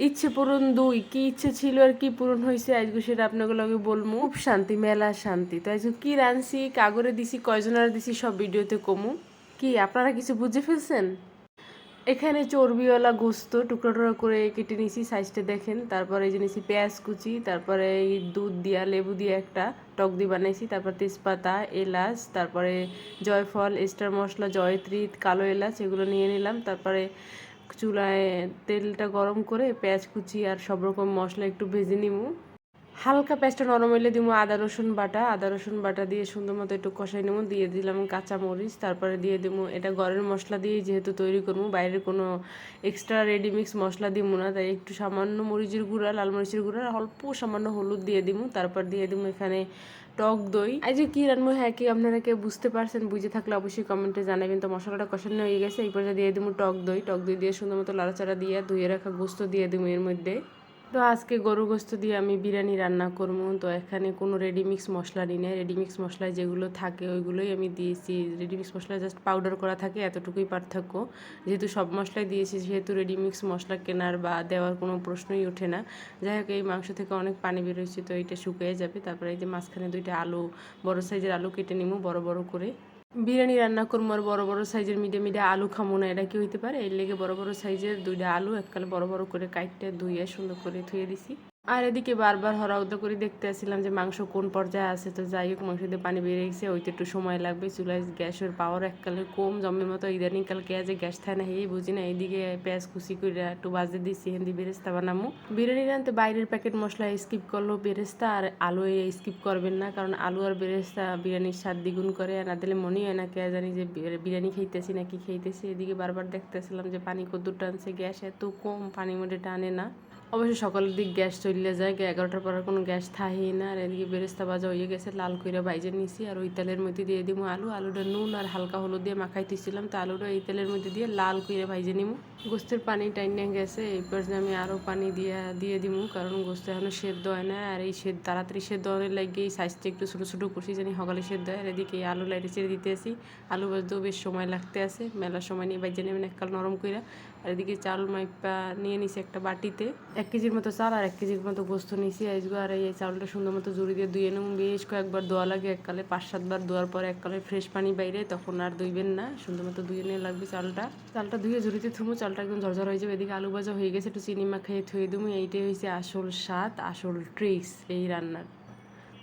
ইচ্ছে পূরণ ২ কি ইচ্ছে ছিল আর কি পূরণ হয়েছে আজকে সেটা আপনাকে লগে বলবো। খুব শান্তি, মেলা শান্তি। তো আজকে কি রাঁধছি, কাগরে দিছি, কয়জনের দিছি সব ভিডিওতে কমু। কি আপনারা কিছু বুঝে ফেলছেন? এখানে চর্বিওয়ালা গোস্ত টুকরো টুকরো করে কেটে নিছি, সাইজটা দেখেন। তারপরে এই যে নিছি পেঁয়াজ কুচি, তারপরে এই দুধ দিয়া লেবু দিয়ে একটা টক দিয়ে বানাইছি, তারপর তেজপাতা, এলাচ, তারপরে জয়ফল, স্টার মশলা, জয়ত্রী, কালো এলাচ এগুলো নিয়ে নিলাম। তারপরে চুলায় তেলটা গরম করে পেঁয়াজ কুচি আর সব রকম মশলা একটু ভেজে নিবো। হালকা পেঁয়াজটা নরম হইলে দিব আদা রসুন বাটা দিয়ে সুন্দর মতো একটু কষাই নেবো। দিয়ে দিলাম কাঁচা মরিচ, তারপরে দিয়ে দেবো এটা ঘরের মশলা দিয়ে যেহেতু তৈরি করবো, বাইরের কোনো এক্সট্রা রেডিমিক্স মশলা দিব না, তাই একটু সামান্য মরিচের গুঁড়া, লাল মরিচের গুঁড়া, অল্প সামান্য হলুদ দিয়ে দিব। তারপর দিয়ে দিব এখানে টক দই। এই যে কি রান্না, হ্যাঁ কি আপনারা কেউ বুঝতে পারছেন? বুঝে থাকলে অবশ্যই কমেন্টে জানাবেন। তো মশলাটা কষানো হয়ে গেছে, এই পর্যায়ে দিয়ে দিব টক দই দিয়ে সুন্দর মতো লাড়াচাড়া দিয়ে ধুয়ে রাখা গোস্ত দিয়ে দিব এর মধ্যে। তো আজকে গরু গোস্ত দিয়ে আমি বিরিয়ানি রান্না করবো। তো এখানে কোনো রেডিমিক্স মশলা নিই না, রেডিমিক্স মশলায় যেগুলো থাকে ওইগুলোই আমি দিয়েছি। রেডিমিক্স মশলা জাস্ট পাউডার করা থাকে, এতটুকুই পার্থক্য। যেহেতু সব মশলাই দিয়েছি সেহেতু রেডিমিক্স মশলা কেনার বা দেওয়ার কোনো প্রশ্নই ওঠে না। যাই হোক, এই মাংস থেকে অনেক পানি বেরোচ্ছে, তো এটা শুকিয়ে যাবে। তারপরে এই যে মাঝখানে 2টা আলু, বড় সাইজের আলু কেটে নিব বড় বড় করে। বিরিয়ানি রান্না করবো আর বড় বড় সাইজের মিডিয়া আলু খামো না, এটা কি হইতে পারে? এর লেগে বড় বড় সাইজের 2টা আলু এককালে বড় বড় করে কাইটটা ধুয়ে সুন্দর করে ধুয়ে দিছি। আর এদিকে বারবার হরাউদা করে দেখতে আসছিলাম যে মাংস কোন পর্যায়ে আছে। তো যাই হোক, মাংস দিয়ে পানি বেরিয়ে গেছে, ওইতে একটু সময় লাগবে। চুলায় গ্যাসের পাওয়ার এককালে কম, জমের মতো ইদানিং কাল কে যে গ্যাস থাকে না হেই বুঝি না। এইদিকে পেঁয়াজ কুচি করে একটু বাজে দিচ্ছি, হেন্দি বেরেস্তা বানামো। বিরিয়ানি রানতে বাইরের প্যাকেট মশলা স্কিপ করলো, বেরেস্তা আর আলু স্কিপ করবেন না, কারণ আলু আর বেরেস্তা বিরিয়ানির স্বাদ দ্বিগুণ করে। না দিলে মনেই হয় না কে জানি যে বিরিয়ানি খাইতেছি নাকি খাইতেছি। এদিকে বারবার দেখতেছিলাম যে পানি কদ্দুর টানছে, গ্যাস এত কম পানির মধ্যে টানে না। অবশ্য সকালের দিক গ্যাস চলে যায়, 11টার পর আর কোনো গ্যাস থাকেই না। আর এদিকে বেরেস্তা ভাজা হয়ে গেছে, লাল কইরা ভাইজে নিছি। আর ওই তেলের মধ্যে দিয়ে দিব আলুটা নুন আর হালকা হলুদ দিয়ে মাখাই দিয়েছিলাম, তো আলুটা এই তেলের মধ্যে দিয়ে লাল কইরা ভাইজে নিব। গোস্তের পানি টাইনে গেছে, এই পর্যায়ে আমি আরও পানি দিয়ে দিব, কারণ গোস্ত এখনও সেদ্ধ হয় না। আর এই তাড়াতাড়ি সেদ্ধ হওয়ার লাগে এই সাইজটা একটু ছোটো ছোটো করছি, জানি সকালে সেদ্ধ হয়। আর এদিকে এই আলু লাইটে ছেড়ে দিতে আসি, আলু ভাজতেও বেশ সময় লাগতে আছে, মেলা সময় নিয়ে ভাইজে নেবেন এককাল নরম কইরা। আর এদিকে চাল মাইপা নিয়ে নিছি একটা বাটিতে, 1 কেজির মতো চাল আর 1 কেজির মতো গোস্ত নিছি আজকে। আর এই চাউলটা সুন্দর মতো জুড়ি দিয়ে ধুয়ে নেব, বেশ কয়েকবার ধোয়া লাগে, এককালে 5-7 বার ধোয়ার পরে এককালে ফ্রেশ পানি বাইরে, তখন আর ধুইবেন না, সুন্দর মতো ধুয়ে নিয়ে লাগবে চালটা ধুয়ে ঝুড়িতে থুমু, চালটা একদম ঝরঝর হয়ে যাবে। এদিকে আলু ভাজা হয়ে গেছে, একটু চিনি মাখিয়ে থুয়ে দেবো। এইটাই হয়েছে আসল স্বাদ, আসল ট্রিক্স এই রান্নার।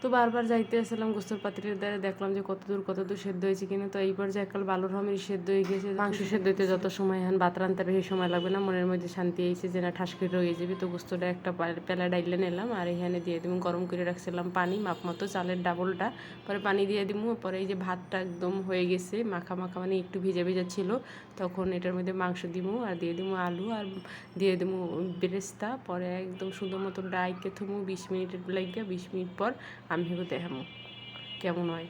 তো বারবার যাইতে আসলাম গোস্তর পাত্রের দ্বারা, দেখলাম যে কত দূর সেদ্ধ হয়েছে কিনা। তো এইবার যে একাল ভালো রকমের সেদ্ধ হয়ে গেছে। মাংস সেদ্ধ হইতে যত সময় এখন ভাত রান্নতে বেশি সময় লাগবে না, মনের মধ্যে শান্তি এসেছে যে না ঠাস করে রয়ে যাবে। তো গোস্তটা একটা পেলা ডাইলে নিলাম, আর এখানে দিয়ে দিব গরম করে রাখছিলাম পানি মাপ মতো, চালের ডাবলটা। পরে পানি দিয়ে দিব। পরে এই যে ভাতটা একদম হয়ে গেছে মাখা মাখা, মানে একটু ভিজা ভিজা ছিল, তখন এটার মধ্যে মাংস দিব আর দিয়ে দিব আলু আর দিয়ে দিব বেরেস্তা। পরে একদম সুন্দর মতো ডাইকে থুমু 20 মিনিটের লাগে, 20 মিনিট পর আমি হেগো দেখামো কেমন হয়।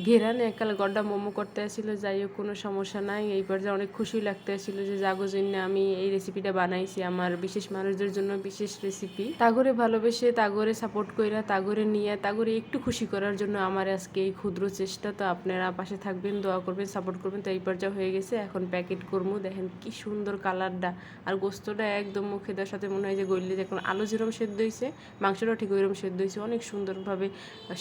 ঘেরানে একালে গড্ডা মোমো করতে আসছিল, যাই হোক কোনো সমস্যা নাই। এই পর্যায়ে অনেক খুশি লাগতে আসছিল যে জাগো জন্য আমি এই রেসিপিটা বানাইছি, আমার বিশেষ মানুষদের জন্য বিশেষ রেসিপি। তাগরে ভালোবেসে, তাগরে সাপোর্ট কইরা, তাগরে নিয়ে, তাগরে একটু খুশি করার জন্য আমার আজকে এই ক্ষুদ্র চেষ্টা। তো আপনারা পাশে থাকবেন, দোয়া করবেন, সাপোর্ট করবেন। তো এই পর্যায়ে হয়ে গেছে, এখন প্যাকেট করবো। দেখেন কি সুন্দর কালারটা, আর গোস্তটা একদম মুখে দেওয়ার সাথে মনে হয় যে গইলে, দেখুন আলু যেরকম সেদ্ধ হয়েছে মাংসটাও ঠিক ওইরকম সেদ্ধ হয়েছে, অনেক সুন্দরভাবে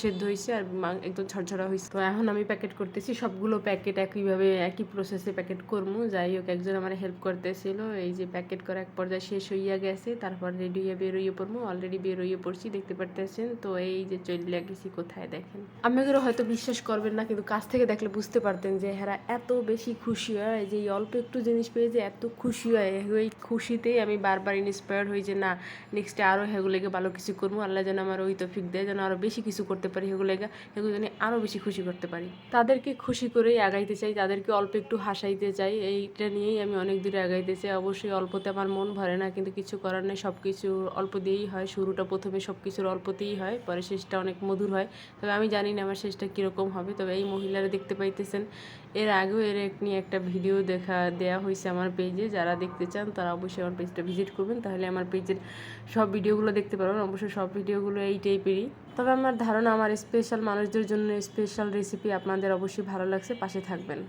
সেদ্ধ হয়েছে আর একদম ঝরঝরা হয়েছে। তো এখন আমি প্যাকেট করতেছি, সবগুলো প্যাকেট একইভাবে একই প্রসেসে প্যাকেট করবো। যাই হোক, একজন আমার হেল্প করতেছিল। এই যে প্যাকেট করা এক পর্যায়ে শেষ হইয়া গেছে, তারপর রেডি হয়ে বের হইয়ে পড়বো। অলরেডি বের হইয়ে পড়ছি, দেখতে পারতেছেন। তো এই যে চলে গেছি কোথায় দেখেন। আপনাদেরও হয়তো বিশ্বাস করবেন না, কিন্তু কাছ থেকে দেখলে বুঝতে পারতেন যে হেরা এত বেশি খুশি হয়, যে এই অল্প একটু জিনিস পেয়ে যে এত খুশি হয়। ওই খুশিতেই আমি বারবার ইন্সপায়ার হই যে না নেক্সটে আরও হেগুলোকে ভালো কিছু করবো। আল্লাহ যেন আমার ওই তৌফিক দেয়, যেন আরও বেশি কিছু করতে পারি, এগুলো যেন আরও বেশি খুশি করতে পারি। তাদেরকে খুশি করেই আগাইতে চাই, তাদেরকে অল্প একটু হাসাইতে চাই, এইটা নিয়েই আমি অনেক দূরে আগাইতে চাই। অবশ্যই অল্পতে আমার মন ভরে না, কিন্তু কিছু করার নেই, সব কিছু অল্প দিয়েই হয়। শুরুটা প্রথমে সব কিছুর অল্পতেই হয়, পরে শেষটা অনেক মধুর হয়। তবে আমি জানি না আমার শেষটা কীরকম হবে। তবে এই মহিলারা দেখতে পাইতেছেন, এর আগেও নিয়ে একটা ভিডিও দেওয়া হয়েছে আমার পেজে। যারা দেখতে চান তারা অবশ্যই আমার পেজটা ভিজিট করবেন, তাহলে আমার পেজের সব ভিডিওগুলো দেখতে পারবেন। অবশ্যই সব ভিডিওগুলো এই টাইপেরই। তবে আমার ধারণা আমার স্পেশাল মানুষদের জন্য স্পেশাল রেসিপি আপনাদের অবশ্যই ভালো লাগছে, পাশে থাকবেন।